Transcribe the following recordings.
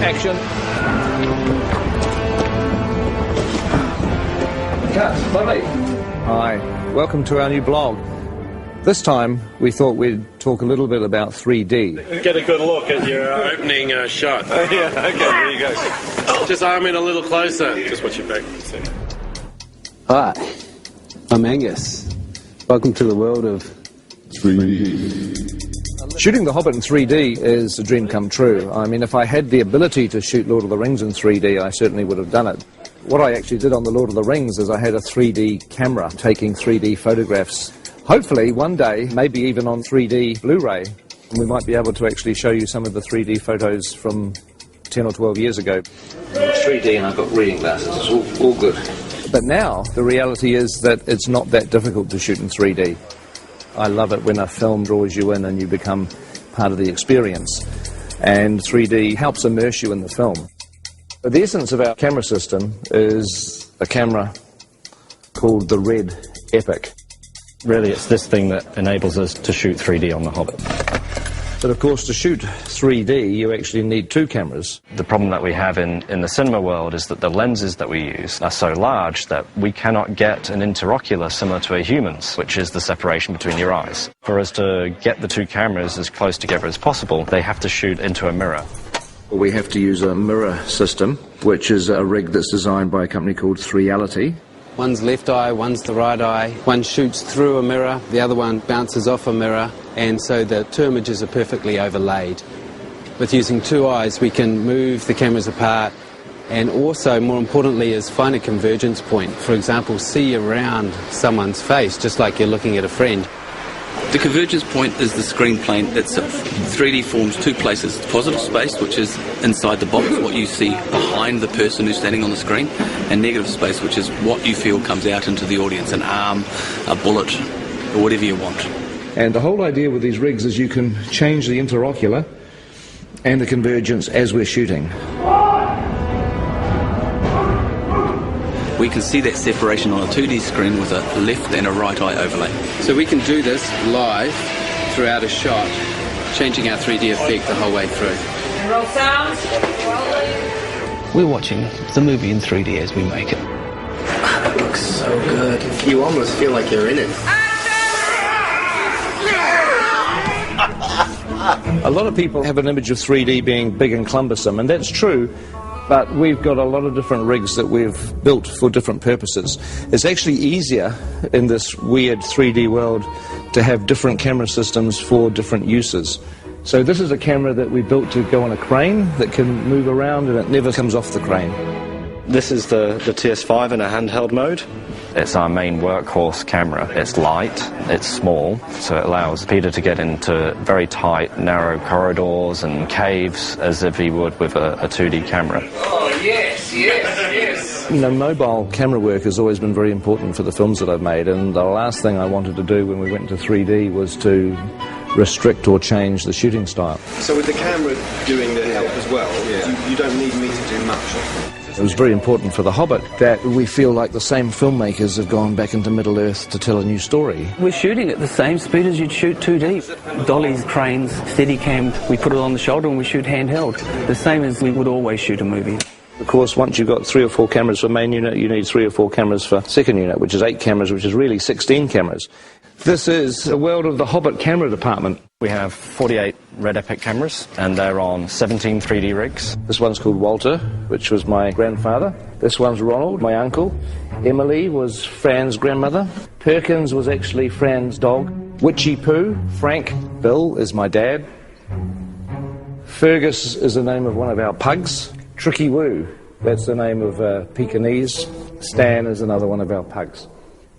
Action. Cut. Lovely. Hi. Welcome to our new blog. This time, we thought we'd talk a little bit about 3D. Get a good look at your opening shot. Oh, yeah, okay, there you go. Just arm in a little closer. Just watch your back. Hi, I'm Angus. Welcome to the world of 3D. Shooting The Hobbit in 3D is a dream come true. I mean, if I had the ability to shoot Lord of the Rings in 3D, I certainly would have done it. What I actually did on The Lord of the Rings is I had a 3D camera taking 3D photographs. Hopefully, one day, maybe even on 3D Blu-ray, we might be able to actually show you some of the 3D photos from 10 or 12 years ago. It's 3D and I've got reading glasses, it's all good. But now, the reality is that it's not that difficult to shoot in 3D. I love it when a film draws you in and you become part of the experience. And 3D helps immerse you in the film. But the essence of our camera system is a camera called the Red Epic. Really, it's this thing that enables us to shoot 3D on The Hobbit. But of course, to shoot 3D, you actually need two cameras. The problem that we have in the cinema world is that the lenses that we use are so large that we cannot get an interocular similar to a human's, which is the separation between your eyes. For us to get the two cameras as close together as possible, they have to shoot into a mirror. We have to use a mirror system, which is a rig that's designed by a company called 3Reality. one's left eye, one's the right eye. One shoots through a mirror, the other one bounces off a mirror, and so the two images are perfectly overlaid. With using two eyes, we can move the cameras apart and also, more importantly, is find a convergence point. For example, see around someone's face, just like you're looking at a friend. The convergence point is the screen plane itself. 3D forms two places. Positive space, which is inside the box, what you see behind the person who's standing on the screen, and negative space, which is what you feel comes out into the audience, an arm, a bullet, or whatever you want. And the whole idea with these rigs is you can change the interocular and the convergence as we're shooting. We can see that separation on a 2D screen with a left and a right eye overlay. So we can do this live throughout a shot, changing our 3D effect the whole way through. Roll sound. We're watching the movie in 3D as we make it. It looks so good. You almost feel like you're in it. A lot of people have an image of 3D being big and cumbersome, and that's true. But we've got a lot of different rigs that we've built for different purposes. It's actually easier in this weird 3D world to have different camera systems for different uses. So this is a camera that we built to go on a crane that can move around and it never comes off the crane. This is the TS5 in a handheld mode. It's our main workhorse camera. It's light, it's small, so it allows Peter to get into very tight, narrow corridors and caves as if he would with a 2D camera. Oh, yes, yes, yes. You know, mobile camera work has always been very important for the films that I've made, and the last thing I wanted to do when we went to 3D was to restrict or change the shooting style. So with the camera doing the help as well, you don't need me to do much. It was very important for The Hobbit that we feel like the same filmmakers have gone back into Middle-earth to tell a new story. We're shooting at the same speed as you'd shoot 2D. Dollies, cranes, Steadicam, we put it on the shoulder and we shoot handheld. The same as we would always shoot a movie. Of course, once you've got 3 or 4 cameras for main unit, you need 3 or 4 cameras for second unit, which is 8 cameras, which is really 16 cameras. This is the world of the Hobbit camera department. We have 48 Red Epic cameras, and they're on 17 3D rigs. This one's called Walter, which was my grandfather. This one's Ronald, my uncle. Emily was Fran's grandmother. Perkins was actually Fran's dog. Witchy Poo, Frank, Bill is my dad. Fergus is the name of one of our pugs. Tricky Woo, that's the name of Pekingese. Stan is another one of our pugs.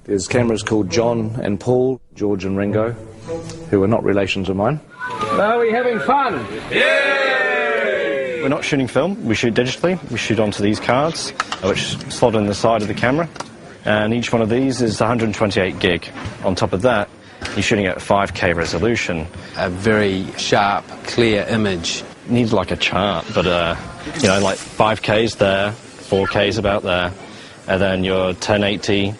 There's cameras called John and Paul, George and Ringo, who are not relations of mine. Are we having fun? Yay! We're not shooting film, we shoot digitally. We shoot onto these cards, which slot in the side of the camera. And each one of these is 128 gig. On top of that, you're shooting at 5K resolution. A very sharp, clear image. Needs like a chart, but you know, like 5K's there, 4K's about there, and then your 1080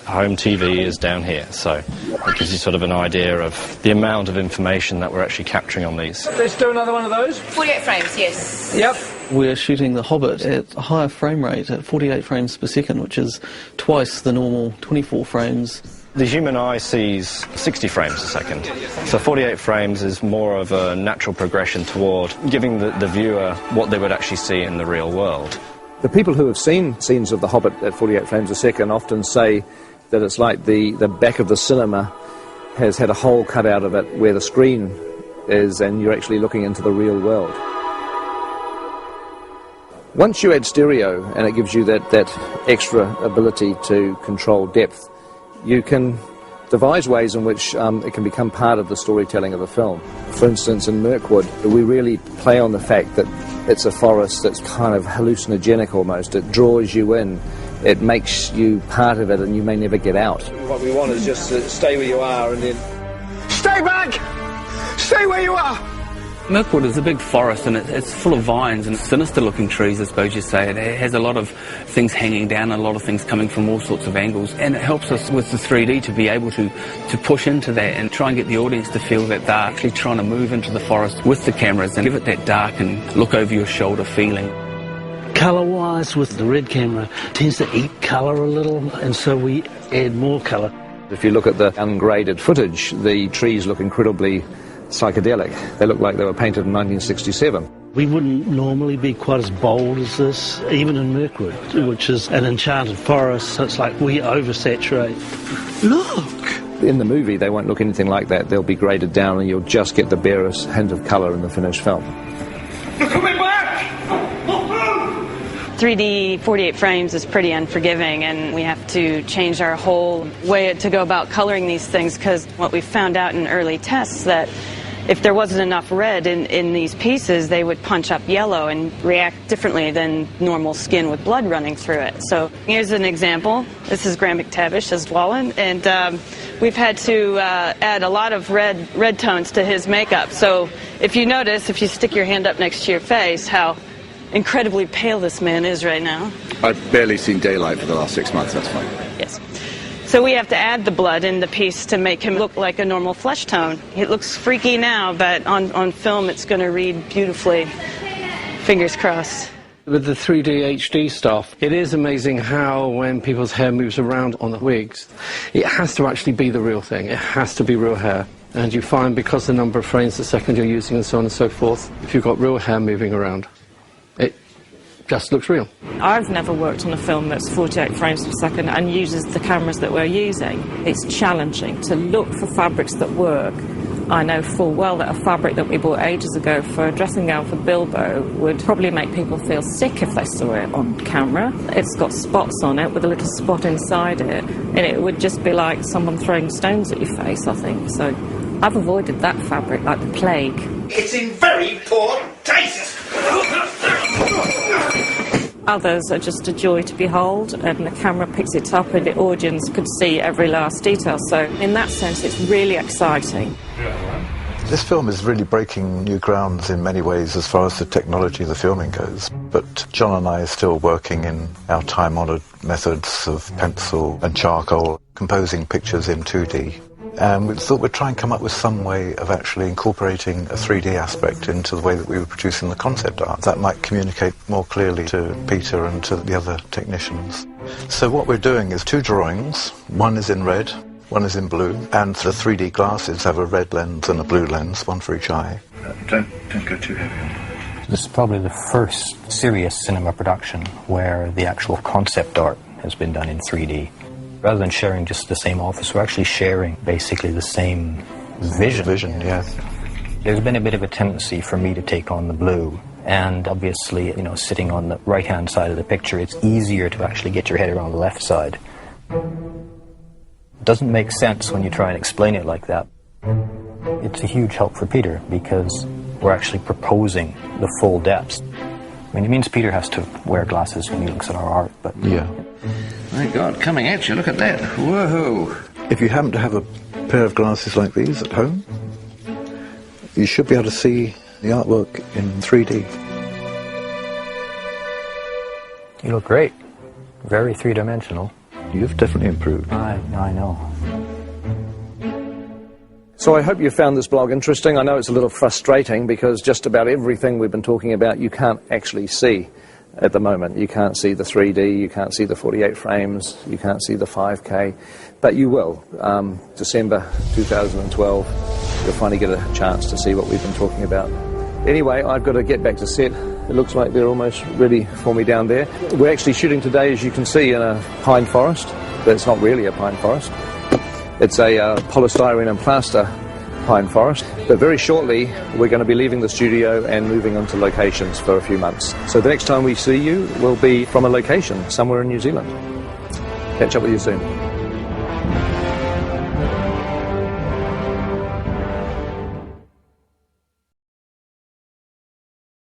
home TV is down here, so it gives you sort of an idea of the amount of information that we're actually capturing on these. Let's do another one of those. 48 frames, yes. Yep. We're shooting The Hobbit at a higher frame rate, at 48 frames per second, which is twice the normal 24 frames. The human eye sees 60 frames a second, so 48 frames is more of a natural progression toward giving the viewer what they would actually see in the real world. The people who have seen scenes of The Hobbit at 48 frames a second often say that it's like the back of the cinema has had a hole cut out of it where the screen is, and you're actually looking into the real world. Once you add stereo, and it gives you that extra ability to control depth, you can devise ways in which it can become part of the storytelling of the film. For instance, in Mirkwood, we really play on the fact that it's a forest that's kind of hallucinogenic almost. It draws you in. It makes you part of it, and you may never get out. What we want is just to stay where you are and then... Stay back! Stay where you are! Mirkwood is a big forest, and it's full of vines and sinister-looking trees, I suppose you say. It has a lot of things hanging down, and a lot of things coming from all sorts of angles, and it helps us with the 3D to be able to push into that and try and get the audience to feel that they're actually trying to move into the forest with the cameras and give it that dark and look over your shoulder feeling. Colour-wise, with the red camera, tends to eat colour a little, and so we add more colour. If you look at the ungraded footage, the trees look incredibly psychedelic. They look like they were painted in 1967. We wouldn't normally be quite as bold as this, even in Mirkwood, which is an enchanted forest, so it's like we oversaturate. Look! In the movie, they won't look anything like that. They'll be graded down, and you'll just get the barest hint of colour in the finished film. They're coming back! 3D 48 frames is pretty unforgiving, and we have to change our whole way to go about coloring these things, because what we found out in early tests that if there wasn't enough red in these pieces, they would punch up yellow and react differently than normal skin with blood running through it. So here's an example. This is Graham McTavish as Dwalin, and we've had to add a lot of red tones to his makeup. So if you notice, if you stick your hand up next to your face, how incredibly pale this man is right now. I've barely seen daylight for the last 6 months, that's fine. Yes. So we have to add the blood in the piece to make him look like a normal flesh tone. It looks freaky now, but on film it's going to read beautifully. Fingers crossed. With the 3D HD stuff, it is amazing how when people's hair moves around on the wigs, it has to actually be the real thing. It has to be real hair. And you find, because the number of frames a second you're using and so on and so forth, if you've got real hair moving around, it just looks real. I've never worked on a film that's 48 frames per second and uses the cameras that we're using. It's challenging to look for fabrics that work. I know full well that a fabric that we bought ages ago for a dressing gown for Bilbo would probably make people feel sick if they saw it on camera. It's got spots on it with a little spot inside it, and it would just be like someone throwing stones at your face, I think. So I've avoided that fabric like the plague. It's in very poor taste! Others are just a joy to behold, and the camera picks it up and the audience could see every last detail. So in that sense, it's really exciting. This film is really breaking new grounds in many ways as far as the technology of the filming goes. But John and I are still working in our time-honoured methods of pencil and charcoal, composing pictures in 2D. And we thought we'd try and come up with some way of actually incorporating a 3D aspect into the way that we were producing the concept art. That might communicate more clearly to Peter and to the other technicians. So what we're doing is 2 drawings. One is in red, one is in blue, and the 3D glasses have a red lens and a blue lens, one for each eye. Don't go too heavy on it. This is probably the first serious cinema production where the actual concept art has been done in 3D. Rather than sharing just the same office, we're actually sharing basically the same vision. Yeah. There's been a bit of a tendency for me to take on the blue, and obviously, you know, sitting on the right-hand side of the picture, it's easier to actually get your head around the left side. It doesn't make sense when you try and explain it like that. It's a huge help for Peter because we're actually proposing the full depths. I mean, it means Peter has to wear glasses when he looks at our art, but... Yeah. My God, coming at you, look at that. Whoa. If you happen to have a pair of glasses like these at home, you should be able to see the artwork in 3D. You look great. Very three-dimensional. You've definitely improved. I know. So I hope you found this blog interesting. I know it's a little frustrating because just about everything we've been talking about you can't actually see at the moment. You can't see the 3D, you can't see the 48 frames, you can't see the 5K, but you will. December 2012, you'll finally get a chance to see what we've been talking about. Anyway, I've got to get back to set. It looks like they're almost ready for me down there. We're actually shooting today, as you can see, in a pine forest, but it's not really a pine forest. It's a polystyrene and plaster pine forest. But very shortly, we're going to be leaving the studio and moving on to locations for a few months. So the next time we see you will be from a location somewhere in New Zealand. Catch up with you soon.